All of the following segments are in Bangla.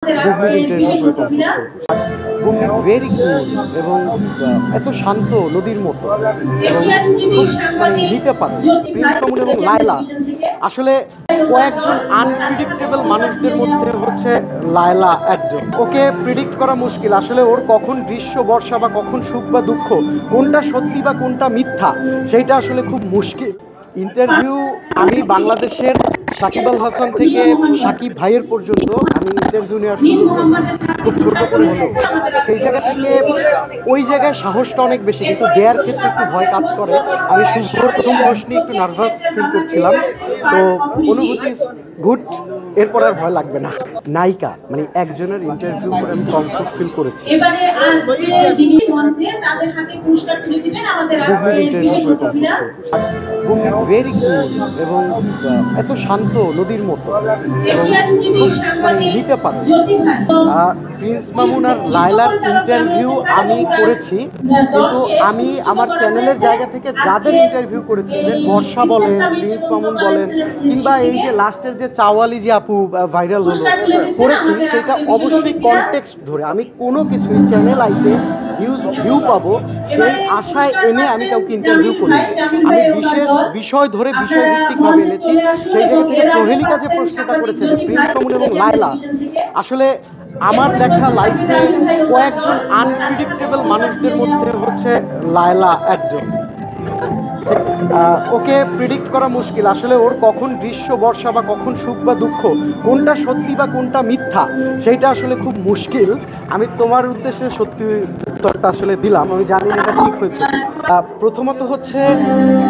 বুবলির ইন্টারভিউ করে বুবলি ভেরি কুল এবং এত শান্ত নদীর মতো এবং খুব নিতে পারে। প্রিন্স মামুন এবং লায়লা আসলে কয়েকজন আনপ্রিডিক্টেবল মানুষদের মধ্যে হচ্ছে লায়লা একজন। ওকে প্রিডিক্ট করা মুশকিল, আসলে ওর কখন গ্রীষ্ম বর্ষা বা কখন সুখ বা দুঃখ, কোনটা সত্যি বা কোনটা মিথ্যা, সেইটা আসলে খুব মুশকিল। ইন্টারভিউ আমি বাংলাদেশের সাকিব আল হাসান থেকে সাকিব ভাইয়ের পর্যন্ত আমি ইন্টারভিউ নেওয়ার সুযোগ হয়েছে, খুব ছোট করে হলেও। সেই জায়গা থেকে ওই জায়গায় সাহসটা অনেক বেশি, কিন্তু দেওয়ার ক্ষেত্রে একটু ভয় কাজ করে। আমি শুভ্রর প্রথম প্রশ্নে একটু নার্ভাস ফিল করছিলাম, তো অনুভূতি গুড, এরপর আর ভয় লাগবে না। নায়িকা মানে একজনের ইন্টারভিউ করে আমি কমফোর্ট ফিল করেছি। বুবলির ইন্টারভিউ করে বুবলি ভেরি কুল এবং এত শান্ত নদীর মতো এবং খুব নিতে পারে। প্রিন্স মামুন আর লায়লার ইন্টারভিউ আমি করেছি, কিন্তু আমি আমার চ্যানেলের জায়গা থেকে যাদের ইন্টারভিউ করেছি, বর্ষা বলেন, প্রিন্স মামুন বলেন, কিংবা এই যে লাস্টের যে চাওয়ালি যে আপু ভাইরাল হলো করেছি, সেটা অবশ্যই কনটেক্সট ধরে। আমি কোনো কিছুই চ্যানেল আইতে ভিউ পাবো সেই আশায় এনে আমি কাউকে ইন্টারভিউ করি। আমি বিশেষ বিষয় ধরে বিষয়ভিত্তিকভাবে এনেছি। সেই জায়গা থেকে প্রহেলিকা যে প্রশ্নটা করেছে যে প্রিন্স মামুন এবং লায়লা, আসলে আমার দেখা লাইফে কয়েকজন আনপ্রিডিক্টেবল মানুষদের মধ্যে হচ্ছে লায়লা একজন। ওকে প্রিডিক্ট করা মুশকিল, আসলে ওর কখন গ্রীষ্ম বর্ষা বা কখন সুখ বা দুঃখ, কোনটা সত্যি বা কোনটা মিথ্যা, সেইটা আসলে খুব মুশকিল। আমি তোমার উদ্দেশ্যে সত্যি উত্তরটা আসলে দিলাম, আমি জানি এটা ঠিক হয়েছে। প্রথমত হচ্ছে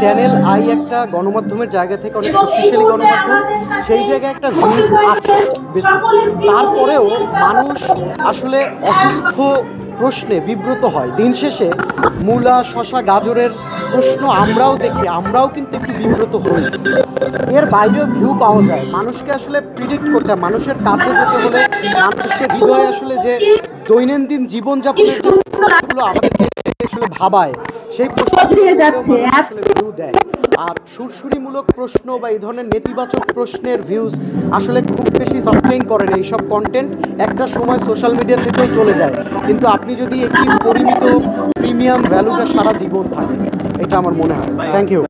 চ্যানেল আই একটা গণমাধ্যমের জায়গা থেকে অনেক শক্তিশালী গণমাধ্যম, সেই জায়গায় একটা ভিউজ আছে বেশি। তারপরেও মানুষ আসলে অসুস্থ প্রশ্নে বিব্রত হয়। দিন শেষে মূলা শশা গাজরের প্রশ্ন আমরাও দেখি, আমরাও কিন্তু একটু বিব্রত হই। এর বাইরেও ভিউ পাওয়া যায়। মানুষকে আসলে প্রিডিক্ট করতে হয়, মানুষের কাছে যেতে হলে মানুষের হৃদয়ে আসলে যে দৈনন্দিন জীবনযাপনের যেগুলো আমাদেরকে আসলে ভাবায়, সেই প্রশ্নগুলো আসলে ভিউ দেয়। আর সুরসুরিমূলক প্রশ্ন বা এই ধরনের নেতিবাচক প্রশ্নের ভিউজ আসলে খুব বেশি সাস্টেইন করে না। এইসব কন্টেন্ট একটা সময় সোশ্যাল মিডিয়া থেকেও চলে যায়, কিন্তু আপনি যদি একটি পরিমিত প্রিমিয়াম ভ্যালুটা সারা জীবন থাকে, এটা আমার মনে হয়। Thank you.